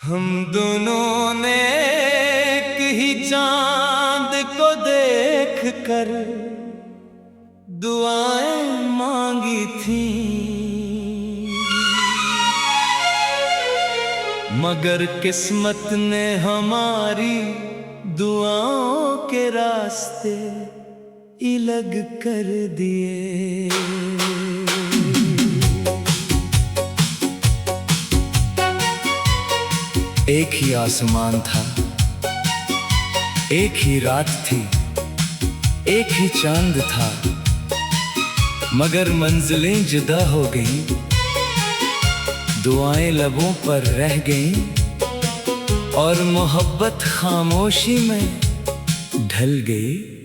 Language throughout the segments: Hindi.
हम दोनों ने एक ही चांद को देख कर दुआएं मांगी थी, मगर किस्मत ने हमारी दुआओं के रास्ते अलग कर दिए। एक ही आसमान था, एक ही रात थी, एक ही चांद था, मगर मंजिलें जुदा हो गईं, दुआएं लबों पर रह गईं और मोहब्बत खामोशी में ढल गई।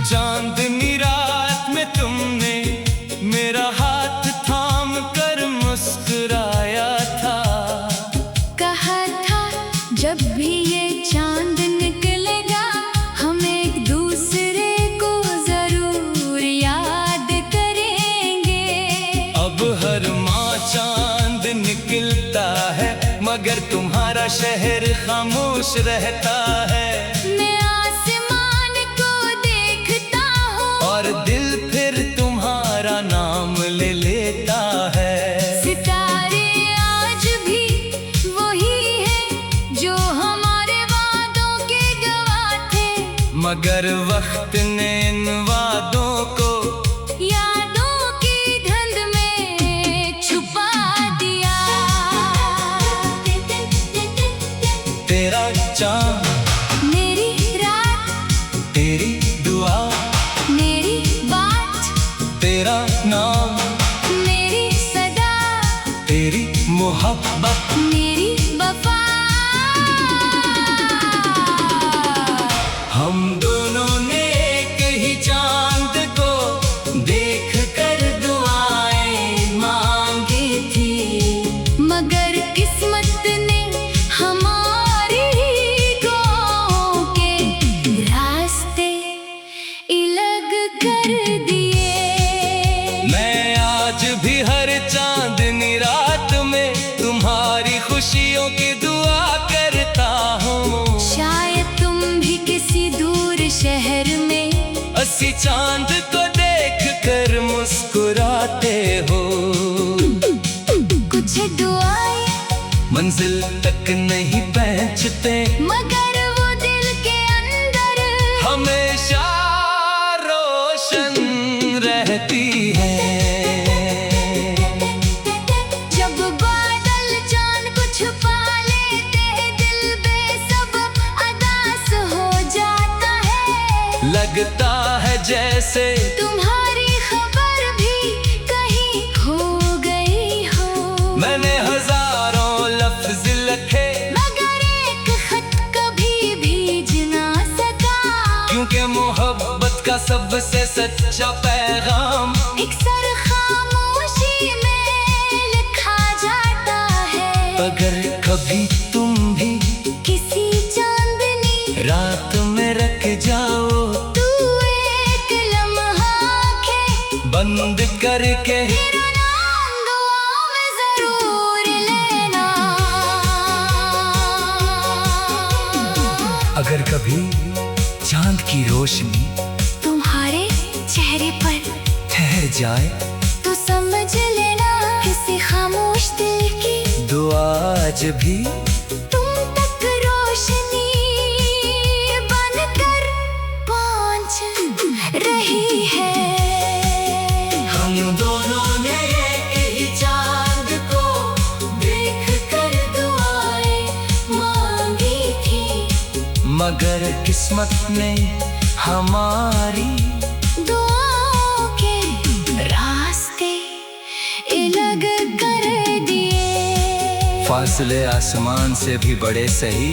चांदनी रात में तुमने मेरा हाथ थाम कर मुस्कुराया था, कहा था जब भी ये चांद निकलेगा हम एक दूसरे को जरूर याद करेंगे। अब हर माह चांद निकलता है मगर तुम्हारा शहर खामोश रहता है। मैं आसमान को देखता हूँ और दिल फिर तुम्हारा नाम ले लेता है। सितारे आज भी वही है जो हमारे वादों के गवाह थे, मगर वक्त ने इन वादों को यादों की धुंध में छुपा दिया। तेरा चांद मेरी रात, तेरी दुआ, मेरी बात, तेरा नाम, मेरी सदा, तेरी मोहब्बत, मेरी वफा। हम दोनों ने एक ही चांद को देख कर दुआएं मांगी थी, मगर किस्मत ने हमारी दुआओं के रास्ते अलग कर दिए। मैं आज भी हर चांदनी रात में तुम्हारी खुशियों की दुआ करता हूँ। शायद तुम भी किसी दूर शहर में अस्सी चांद को देख कर मुस्कुराते हो। कुछ दुआएं मंजिल तक नहीं पहुंचते मगर वो दिल के अंदर हमेशा रोशन रहती है। जब बादल चांद को छुपा लेते हैं दिल बेसब्र अदास हो जाता है। लगता है जैसे तुम्हारी खबर भी कहीं खो गई हो। मैंने हजारों लफ्ज लिखे मगर एक खत कभी भीज ना सका, क्योंकि मोहब्बत का सबसे सच्चा पैगाम एक सर खामोशी में लिखा जाता है। अगर कभी तुम भी किसी चांदनी रात में रख जाओ तू एक लम्हा आंखें बंद करके, मेरा नाम दुआओं में जरूर लेना। अगर कभी चांद की रोशनी तुम्हारे चेहरे पर ठहर जाए तो समझ लेना किसी खामोश दिल की दुआ आज भी तुम तक रोशनी बनकर पहुंच रही है। हम दोनों ने एक ही चांद को देख कर दुआएं मांगी थी, मगर किस्मत ने हमारी दुआओं के रास्ते अलग कर दिए। फासले आसमान से भी बड़े सही,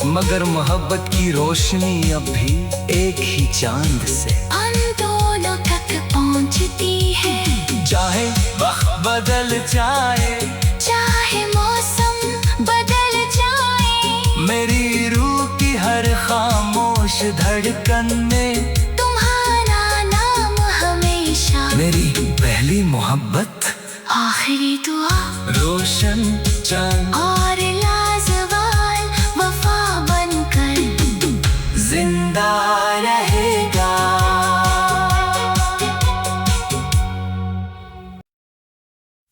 मगर मोहब्बत की रोशनी अब भी एक ही चांद से हम दोनों तक पहुंचती है। चाहे वक्त बदल जाए, चाहे मौसम बदल धड़कन में तुम्हारा नाम हमेशा। मेरी पहली मोहब्बत, आखिरी दुआ, रोशन चांद और लाजवाल वफा बनकर जिंदा रहेगा।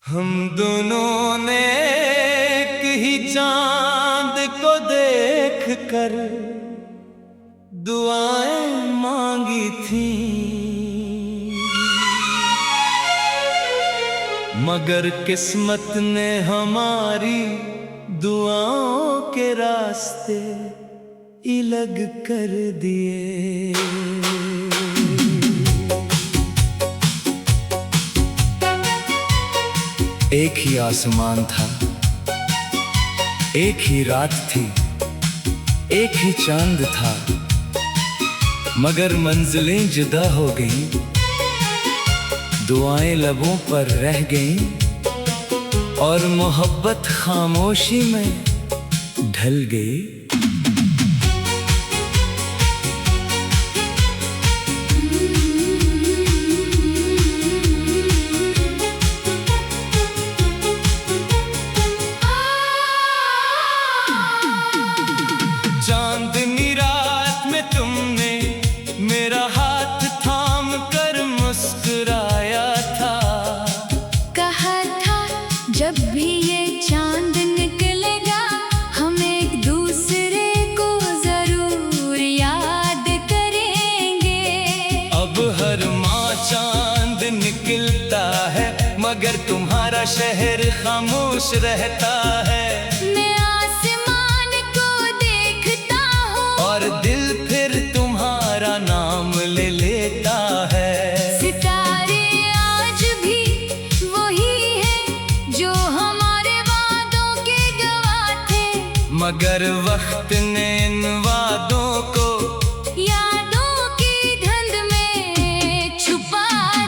हम दोनों ने एक ही चांद को देख कर दुआएं मांगी थी, मगर किस्मत ने हमारी दुआओं के रास्ते अलग कर दिए। एक ही आसमान था, एक ही रात थी, एक ही चांद था, मगर मंजिलें जुदा हो गईं, दुआएं लबों पर रह गईं और मोहब्बत खामोशी में ढल गई। चांदनी रात में तुमने मेरा हाथ थाम कर मुस्कुराया था, कहा था जब भी ये चांद निकलेगा हम एक दूसरे को जरूर याद करेंगे। अब हर माह चांद निकलता है मगर तुम्हारा शहर खामोश रहता है। मैं आसमान को देखता हूँ और दिल फिर तुम्हारा नाम ले लेता है। सितारे आज भी वही हैं जो हमारे वादों के गवाह थे, मगर वक्त ने इन वादों को यादों की धुंध में छुपा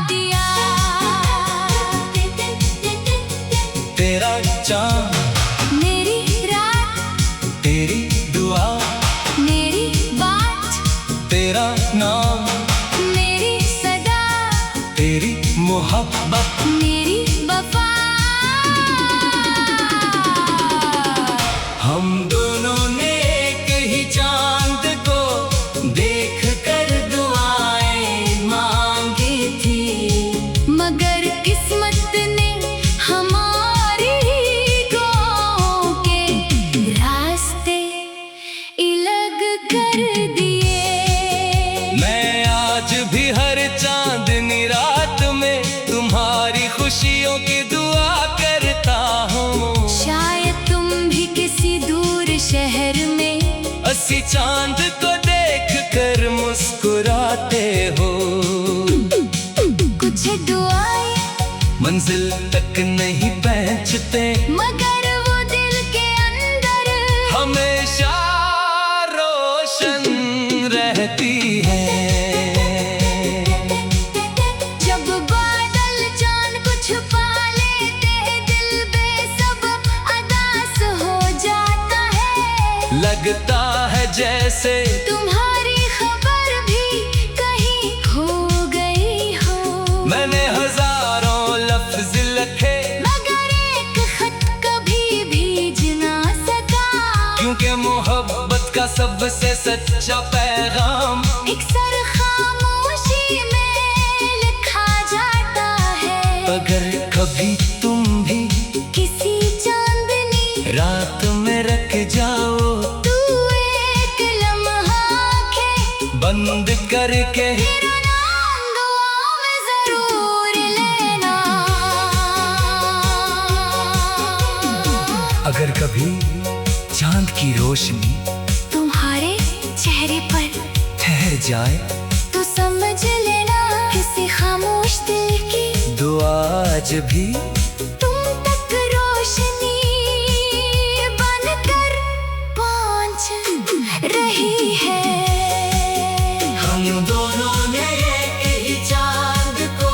दिया। तेरा चांद, मेरी रात, तेरी दुआ, मेरी बात, तेरा नाम, मेरी सदा, तेरी मोहब्बत, मेरी वफा। हम दोनों ने एक ही चांद को देख कर दुआएं मांगी थी, मगर किस्मत ने हमारी दुआओं के रास्ते अलग कर दिए। मैं आज भी हर चांदनी रात में तुम्हारी खुशियों की दुआ करता हूँ। शायद तुम भी किसी दूर शहर में अस्सी चांद को देख कर मुस्कुराते हो। कुछ दुआएं मंजिल तक नहीं पहुंचते मगर वो दिल के अंदर हमेशा रोशन रहती है। जब बादल चांद को छुपा लेते हैं दिल बेसब्र अदास हो जाता है। लगता है जैसे तुम्हारी खबर भी कहीं खो गई हो। मैंने हजारों लफ्ज लिखे मगर एक खत कभी भीज ना सका, क्योंकि मोहब्बत का सबसे सच्चा पैगाम एक सर खामोशी में लिखा जाता है। अगर कभी तुम भी किसी चांदनी रात में रख जाओ तू एक लम्हा आंखें बंद करके, मेरा नाम दुआओं में जरूर लेना। अगर कभी चांद की रोशनी तुम्हारे चेहरे पर ठहर जाए तो समझ लेना किसी खामोश दिल की दुआ आज भी तुम तक रोशनी बनकर पहुंच रही है। हम दोनों ने एक ही चांद को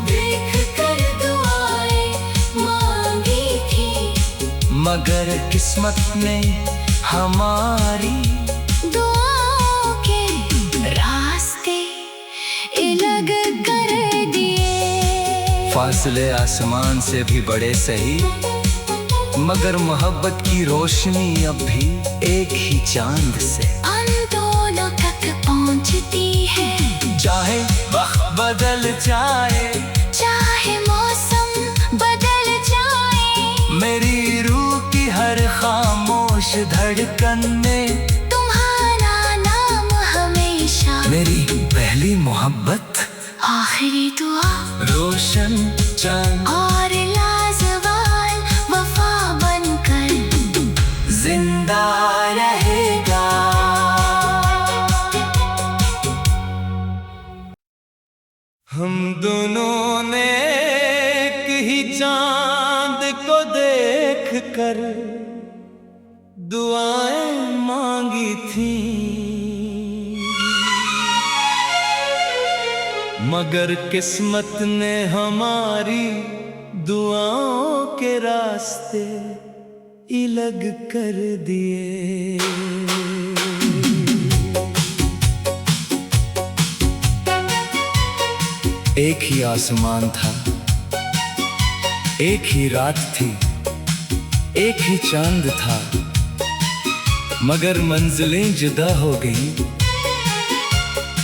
देख कर दुआएं मांगी थी, मगर किस्मत ने हमारी दुआओं के फासले आसमान से भी बड़े सही, मगर मोहब्बत की रोशनी अब भी एक ही चांद से हम दोनों तक पहुंचती है। चाहे वक्त बदल जाए, चाहे मौसम बदल जाए, मेरी रूह की हर खामोश धड़कन में तुम्हारा नाम हमेशा। मेरी पहली मोहब्बत, आखिरी दुआ, रोशन चांद और लाजवाल वफा बनकर जिंदा रहेगा। हम दोनों ने एक ही चांद को देख कर दुआएं मांगी थी, मगर किस्मत ने हमारी दुआओं के रास्ते अलग कर दिए। एक ही आसमान था, एक ही रात थी, एक ही चांद था, मगर मंजिलें जुदा हो गईं,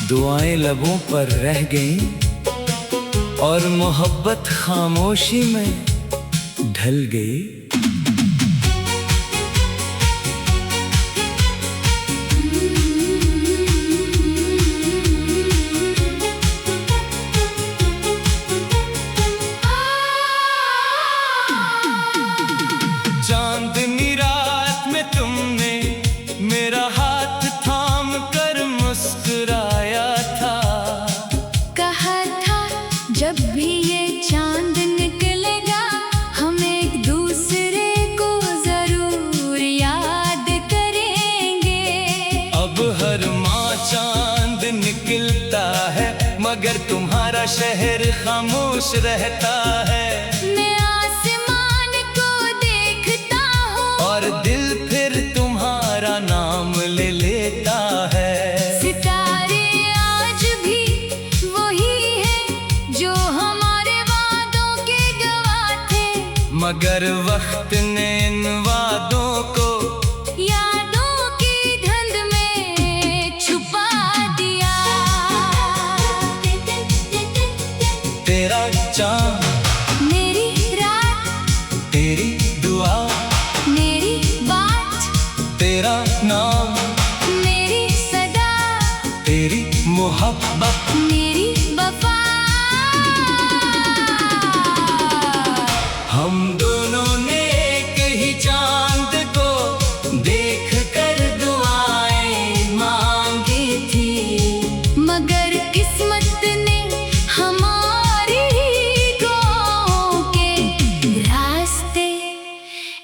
दुआएं लबों पर रह गईं और मोहब्बत खामोशी में ढल गई। चांदनी रात में तुमने मेरा हाथ थाम कर मुस्कुराया था, कहा था जब भी ये चांद निकलेगा हम एक दूसरे को जरूर याद करेंगे। अब हर माह चांद निकलता है, मगर तुम्हारा शहर खामोश रहता है। मैं आसमान को देखता हूँ और दिल फिर तुम्हारा नाम ले लेता है। सितारे आज भी वही हैं जो हमारे वादों के गवाह थे, मगर वक्त ने इन वादों को यादों की धुंध में छुपा दिया। तेरा चांद, मेरी रात, तेरी दुआ, मेरी बात, तेरा नाम, मेरी सदा, तेरी मोहब्बत, मेरी वफा। हम दोनों ने एक ही चांद को देख कर दुआएं मांगी थी, मगर किस्मत ने हमारी दुआओं के रास्ते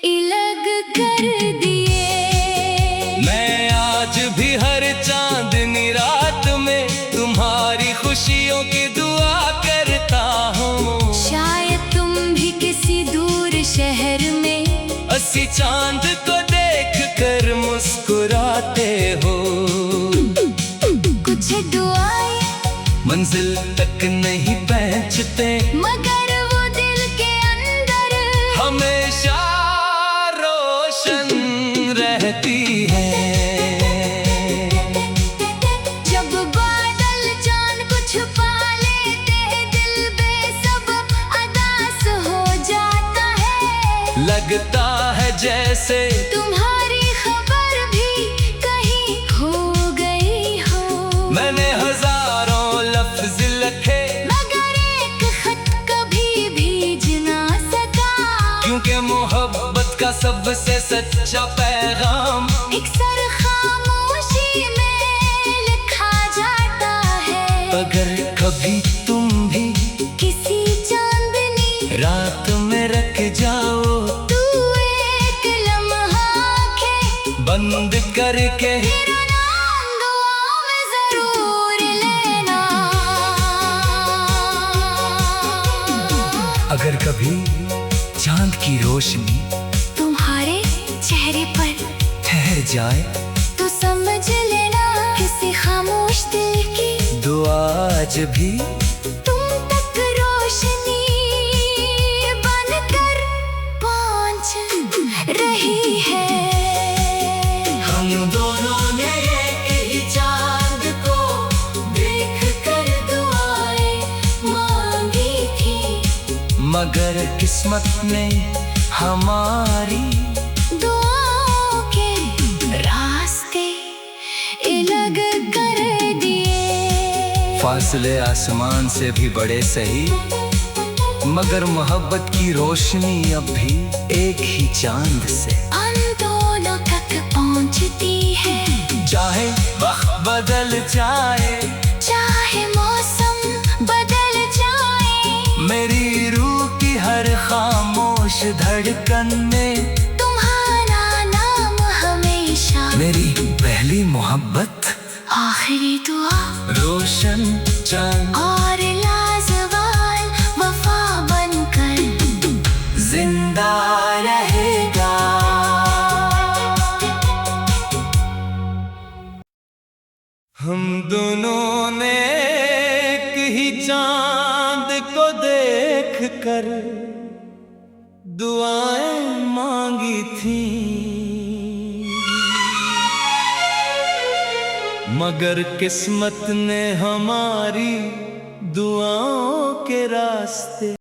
अलग कर दिए। मैं आज भी हर चांदनी रात में तुम्हारी खुशियों की दुआ करता हूँ। शायद तुम भी किसी दूर शहर में अस्सी चांद को देख कर मुस्कुराते हो। कुछ दुआएं मंजिल तक नहीं पहुँचते, मगर वो दिल के अंदर हमेशा रोशन रहती है। जब बादल चांद को छुपा लेते हैं, दिल बेसब्र अदास हो जाता है। लगता है जैसे तुम्हारी खबर भी कहीं खो गई हो। मैंने हजारों लफ्ज लिखे, मगर एक खत कभी भीज ना सका, क्योंकि मोहब्बत का सबसे सच्चा पैगाम एक सर खामोशी में लिखा जाता है। अगर कभी तुम भी किसी चांदनी रात में रख जाओ, तू एक लम्हा आंखें बंद करके मेरा नाम दुआओं में जरूर लेना। अगर कभी चांद की रोशनी तुम्हारे चेहरे पर ठहर जाए, तो समझ लेना किसी खामोश दिल की दुआ आज भी तुम तक रोशनी यूं दोनों ने एक ही चांद को देख कर दुआएं मांगी थी, मगर किस्मत ने हमारी दुआओं के रास्ते अलग कर दिए। फासले आसमान से भी बड़े सही, मगर मोहब्बत की रोशनी अब भी एक ही चांद से हम दोनों तक पहुंचती है। चाहे वक्त बदल जाए, चाहे मौसम बदल जाए, मेरी रूह की हर खामोश धड़कन में तुम्हारा नाम हमेशा। मेरी पहली मोहब्बत, आखिरी दुआ रोशन चांद और लाजवाल वफा बनकर जिंदा रहेगा। हम दोनों ने एक ही चांद को देख कर दुआएं मांगी थी, मगर किस्मत ने हमारी दुआओं के रास्ते